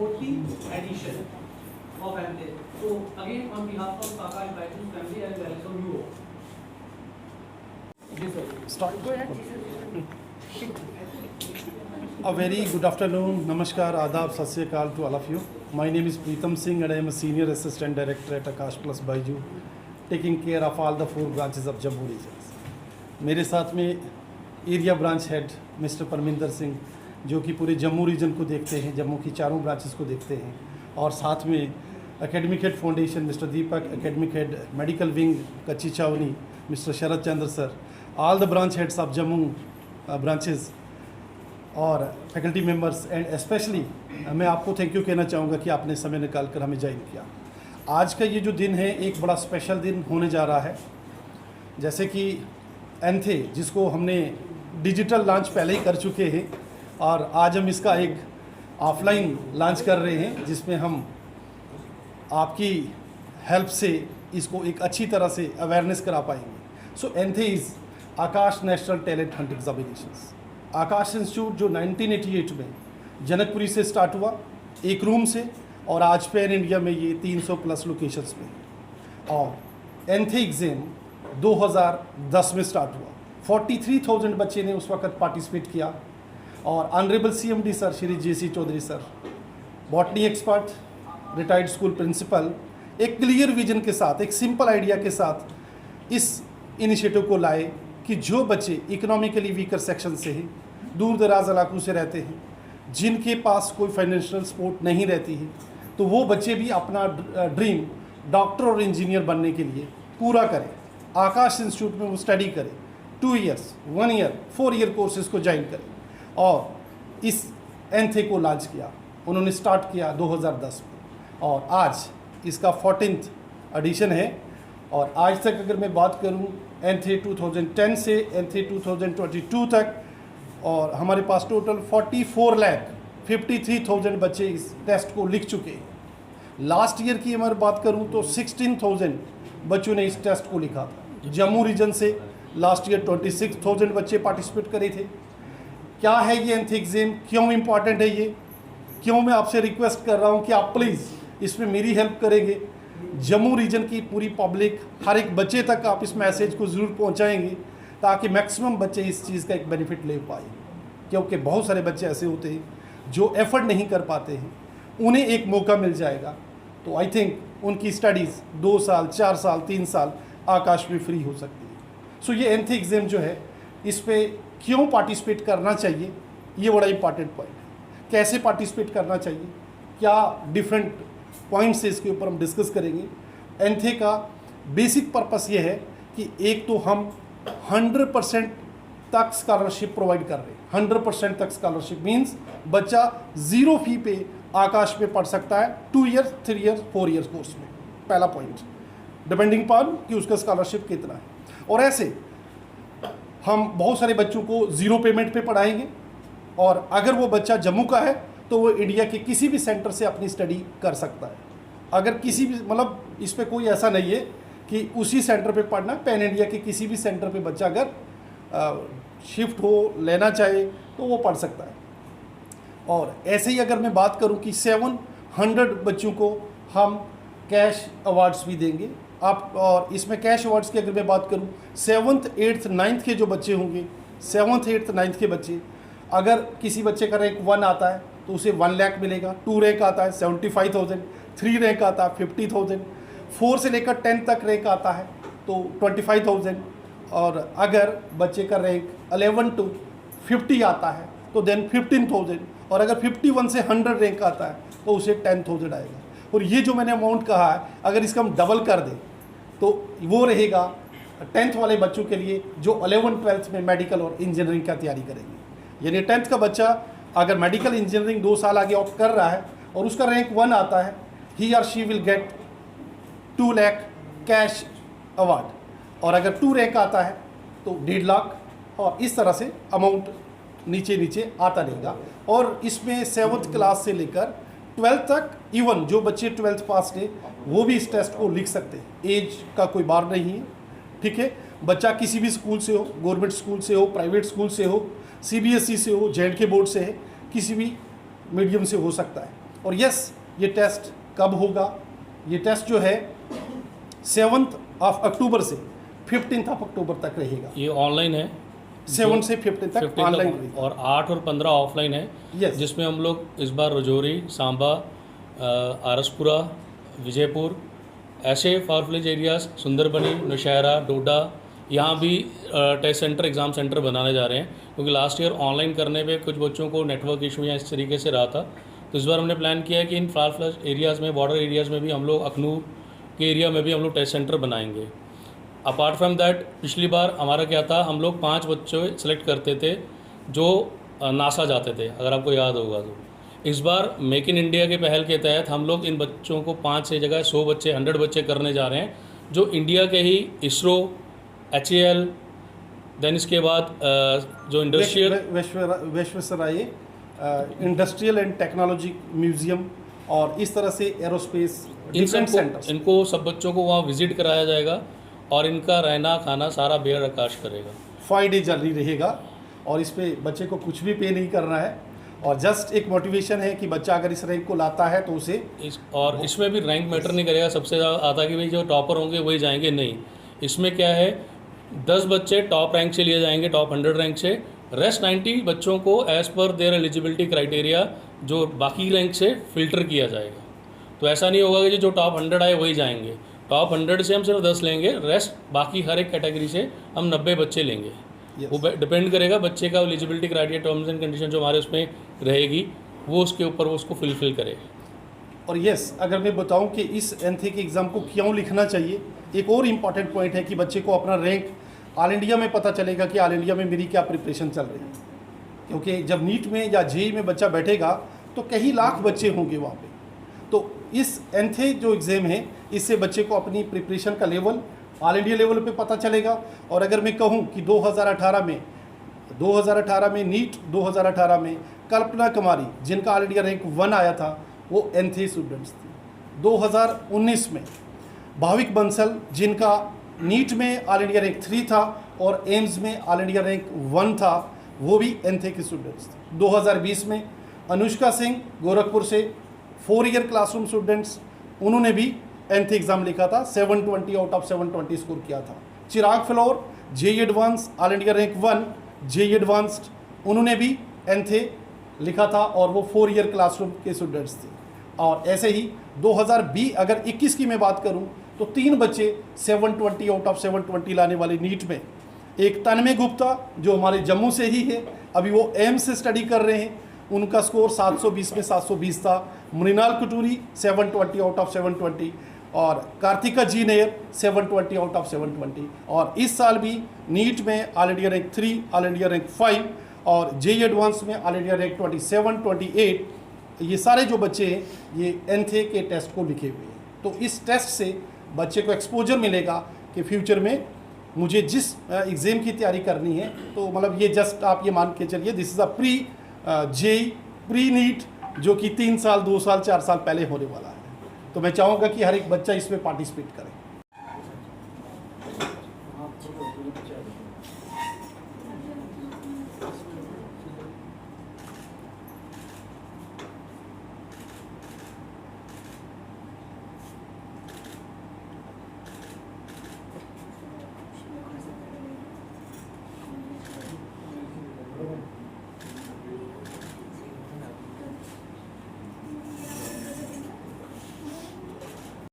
14th edition of MTech. So again, on behalf of Akash Baiju's family, I welcome you all. Yes, sir. Start. A very good afternoon, namaskar, adab, sat sri akal to all of you. My name is Preetam Singh and I am a Senior Assistant Director at Akash Plus Baiju, taking care of all the 4 branches of Jammu regions. मेरे साथ में area branch head mister Parminder Singh, जो कि पूरे Jammu reason को देखते हैं, जम्मू की चारों ब्रांचेस को देखते हैं, और साथ में academic head foundation mister Deepak, academic head medical wing Kacchi Chawni mister Sharad Chandra sir, all the branch heads of Jammu branches और फैकल्टी मेंबर्स एंड स्पेशली मैं आपको थैंक यू कहना चाहूँगा कि आपने समय निकाल कर हमें ज्वाइन किया। आज का ये जो दिन है एक बड़ा स्पेशल दिन होने जा रहा है। जैसे कि एंथे जिसको हमने डिजिटल लॉन्च पहले ही कर चुके हैं और आज हम इसका एक ऑफलाइन लॉन्च कर रहे हैं, जिसमें हम आपकी हेल्प से इसको एक अच्छी तरह से अवेयरनेस करा पाएंगे। So ANTHE is Aakash national talent hunt examinations. Aakash institute जो 1988 में जनकपुरी से स्टार्ट हुआ एक रूम से, और आज पैन इंडिया में ये 300 प्लस लोकेशंस पे है। और एंथे एग्ज़ाम 2010 में स्टार्ट हुआ। 43,000 बच्चे ने उस वक्त पार्टिसिपेट किया और honourable CMD sir Shri JC Chaudhary sir, botany expert, retired school principal, एक क्लियर विजन के साथ, एक सिंपल आइडिया के साथ इस इनिशिएटिव को लाए कि जो बच्चे इकोनॉमिकली वीकर सेक्शन से हैं, दूर दराज इलाकों से रहते हैं, जिनके पास कोई फाइनेंशियल सपोर्ट नहीं रहती है, तो वो बच्चे भी अपना ड्रीम डॉक्टर और इंजीनियर बनने के लिए पूरा करें। आकाश इंस्टीट्यूट में वो स्टडी करें, 2 इयर्स, 1 ईयर, 4 ईयर कोर्सेज को ज्वाइन करें। और इस एंथे को लॉन्च किया, उन्होंने स्टार्ट किया 2010 में और आज इसका 14th एडिशन है। और आज तक अगर मैं बात करूं एंथे 2010 से एंथे 2022 तक, और हमारे पास टोटल 44,53,000 बच्चे इस टेस्ट को लिख चुके हैं। लास्ट ईयर की अगर बात करूं तो 16,000 बच्चों ने इस टेस्ट को लिखा था। जम्मू रीजन से लास्ट ईयर 26,000 बच्चे पार्टिसिपेट करे थे। क्या है ये एंथे एग्ज़ाम, क्यों इम्पॉर्टेंट है ये, क्यों मैं आपसे रिक्वेस्ट कर रहा हूँ कि आप प्लीज़ इसमें मेरी हेल्प करेंगे। जम्मू रीजन की पूरी पब्लिक, हर एक बच्चे तक आप इस मैसेज को ज़रूर पहुँचाएंगे ताकि मैक्सिमम बच्चे इस चीज़ का एक बेनिफिट ले पाए। क्योंकि बहुत सारे बच्चे ऐसे होते हैं जो एफर्ट नहीं कर पाते हैं, उन्हें एक मौका मिल जाएगा तो आई थिंक उनकी स्टडीज़ 2 साल, 4 साल, 3 साल आकाश में फ्री हो सकती है। सो ये एंथे एग्ज़ाम जो है, इस पे क्यों पार्टिसिपेट करना चाहिए, ये बड़ा इंपॉर्टेंट पॉइंट है। कैसे पार्टिसिपेट करना चाहिए, क्या डिफरेंट पॉइंट्स से इसके ऊपर हम डिस्कस करेंगे। एंथे का बेसिक पर्पस ये है कि एक तो हम 100% तक स्कॉलरशिप प्रोवाइड कर रहे हैं। 100% तक स्कॉलरशिप मीन्स बच्चा 0 फी पे आकाश में पढ़ सकता है 2 ईयर, 3 ईयर, 4 ईयर कोर्स में। पहला पॉइंट, डिपेंडिंग पॉन कि उसका स्कॉलरशिप कितना है। और ऐसे हम बहुत सारे बच्चों को 0 पेमेंट पे पढ़ाएंगे, और अगर वो बच्चा जम्मू का है तो वो इंडिया के किसी भी सेंटर से अपनी स्टडी कर सकता है। अगर किसी भी मतलब इस पर कोई ऐसा नहीं है कि उसी सेंटर पे पढ़ना, पैन इंडिया के किसी भी सेंटर पे बच्चा अगर शिफ्ट हो लेना चाहे तो वो पढ़ सकता है। और ऐसे ही अगर मैं बात करूं कि 700 बच्चों को हम कैश अवार्ड्स भी देंगे आप। और इसमें कैश अवार्ड्स की अगर मैं बात करूं, 7th, 8th, 9th के जो बच्चे होंगे, 7th, 8th, 9th के बच्चे, अगर किसी बच्चे का रैंक 1 आता है तो उसे 1 लाख मिलेगा, 2 रैंक आता है 75,000, 3 रैंक आता है 50,000, 4 से लेकर 10 तक रैंक आता है तो 25,000, और अगर बच्चे का रैंक 11 to 50 आता है तो देन 15,000, और अगर 51 से 100 रैंक आता है तो उसे 10,000 आएगा। और ये जो मैंने अमाउंट कहा है, अगर इसका हम डबल कर दें तो वो रहेगा 10th वाले बच्चों के लिए जो 11th, 12th में मेडिकल और इंजीनियरिंग का तैयारी करेंगे। यानी 10th का बच्चा अगर मेडिकल इंजीनियरिंग 2 साल आगे ऑप्ट कर रहा है और उसका रैंक 1 आता है, ही और she will get 2 lakh cash award, और अगर 2 रैंक आता है तो 1.5 लाख, और इस तरह से अमाउंट नीचे नीचे आता रहेगा। और इसमें 7th क्लास से लेकर 12th तक, इवन जो बच्चे 12th पास थे वो भी इस टेस्ट को लिख सकते हैं। एज का कोई बार नहीं है, ठीक है। बच्चा किसी भी स्कूल से हो, गवर्नमेंट स्कूल से हो, प्राइवेट स्कूल से हो, CBSE से हो, JNK बोर्ड से है, किसी भी मीडियम से हो सकता है। और यस, ये टेस्ट कब होगा? ये टेस्ट जो है 7 अक्टूबर से 15 अक्टूबर तक रहेगा। ये ऑनलाइन है, 7 से 15 तक 15 ऑनलाइन तक, रहेगा। और 8 और 15 ऑफलाइन है। Yes. जिसमें हम लोग इस बार रजौरी, सांबा, आरसपुरा, विजयपुर, ऐसे फार फ्लेज एरियाज, सुंदरबनी, नौशहरा, डोडा, यहाँ भी टेस्ट सेंटर, एग्ज़ाम सेंटर बनाने जा रहे हैं। क्योंकि लास्ट ईयर ऑनलाइन करने पे कुछ बच्चों को नेटवर्क इशू या इस तरीके से रहा था, तो इस बार हमने प्लान किया है कि इन फार फ्लेज एरियाज़ में, बॉर्डर एरियाज़ में भी हम लोग, अखनूर के एरिया में भी हम लोग टेस्ट सेंटर बनाएंगे। अपार्ट फ्रॉम दैट, पिछली बार हमारा क्या था, हम लोग 5 बच्चे सेलेक्ट करते थे जो नासा जाते थे, अगर आपको याद होगा तो। इस बार मेक इन इंडिया के पहल के तहत हम लोग इन बच्चों को 5 से जगह 100 बच्चे, 100 बच्चे करने जा रहे हैं, जो इंडिया के ही इसरो, HAL, देन इसके बाद जो industrial Visvesvaraya industrial and technology museum और इस तरह से एरोस्पेस इन डिफरेंट सबको, सेंटर्स, इनको सब बच्चों को वहाँ विजिट कराया जाएगा और इनका रहना खाना सारा बेयर आकाश करेगा। 5 डे जर्नी रहेगा और इस पे बच्चे को कुछ भी पे नहीं करना है और जस्ट एक मोटिवेशन है कि बच्चा अगर इस रैंक को लाता है तो उसे और इसमें भी रैंक मैटर नहीं करेगा। सबसे ज़्यादा आता कि भाई जो टॉपर होंगे वही जाएंगे, नहीं। इसमें क्या है, 10 बच्चे टॉप रैंक से लिए जाएंगे, टॉप 100 रैंक से। रेस्ट 90 बच्चों को as per there eligibility criteria जो बाकी रैंक से फिल्टर किया जाएगा। तो ऐसा नहीं होगा कि जो टॉप 100 आए वही जाएंगे। टॉप 100 से हम सिर्फ 10 लेंगे, रेस्ट बाकी हर एक कैटेगरी से हम 90 बच्चे लेंगे। Yes. वो डिपेंड करेगा बच्चे का eligibility criteria, terms and condition जो हमारे उसमें रहेगी, वो उसके ऊपर वो उसको फुलफिल करे। और यस, अगर मैं बताऊं कि इस एनथे के एग्ज़ाम को क्यों लिखना चाहिए, एक और इम्पॉर्टेंट पॉइंट है कि बच्चे को अपना रैंक ऑल इंडिया में पता चलेगा कि ऑल इंडिया में मेरी क्या प्रिपरेशन चल रही है। क्योंकि जब नीट में या जेई में बच्चा बैठेगा तो कई लाख बच्चे होंगे वहाँ पे, तो इस एनथे जो एग्ज़ाम है इससे बच्चे को अपनी प्रिपरेशन का लेवल ऑल इंडिया लेवल पे पता चलेगा। और अगर मैं कहूँ कि 2018 में नीट 2018 में कल्पना कुमारी, जिनका ऑल इंडिया रैंक 1 आया था, वो एनथे स्टूडेंट्स थे। 2019 में भाविक बंसल, जिनका नीट में ऑल इंडिया रैंक 3 था और एम्स में ऑल इंडिया रैंक 1 था, वो भी एनथे के स्टूडेंट्स थे। 2020 में अनुष्का सिंह गोरखपुर से 4 ईयर क्लासरूम स्टूडेंट्स, उन्होंने भी एनथे एग्ज़ाम लिखा था, 720 आउट ऑफ 720 स्कोर किया था। Chirag Falor JEE advance all India rank 1 JEE advanced, उन्होंने भी एनथे लिखा था और वो 4 ईयर क्लासरूम के स्टूडेंट्स थे। और ऐसे ही 2020 अगर 21 की मैं बात करूं तो 3 बच्चे 720 आउट ऑफ 720 लाने वाले नीट में, एक तन्मय गुप्ता जो हमारे जम्मू से ही है, अभी वो एम्स से स्टडी कर रहे हैं, उनका स्कोर 720 में 720 था। मृणाल कटूरी 720 आउट ऑफ 720 और कार्तिका जी नेयर 720 आउट ऑफ 720। और इस साल भी नीट में all India rank 3, all India rank 5 और जेई एडवांस में ऑल इंडिया रैंक 27, 28, ये सारे जो बच्चे हैं ये एनथे के टेस्ट को लिखे हुए हैं। तो इस टेस्ट से बच्चे को एक्सपोजर मिलेगा कि फ्यूचर में मुझे जिस एग्ज़ाम की तैयारी करनी है, तो मतलब ये जस्ट आप ये मान के चलिए this is a pre JEE, pre NEET, जो कि 3 साल, 2 साल, 4 साल पहले होने वाला है। तो मैं चाहूँगा कि हर एक बच्चा इसमें पार्टिसिपेट करे।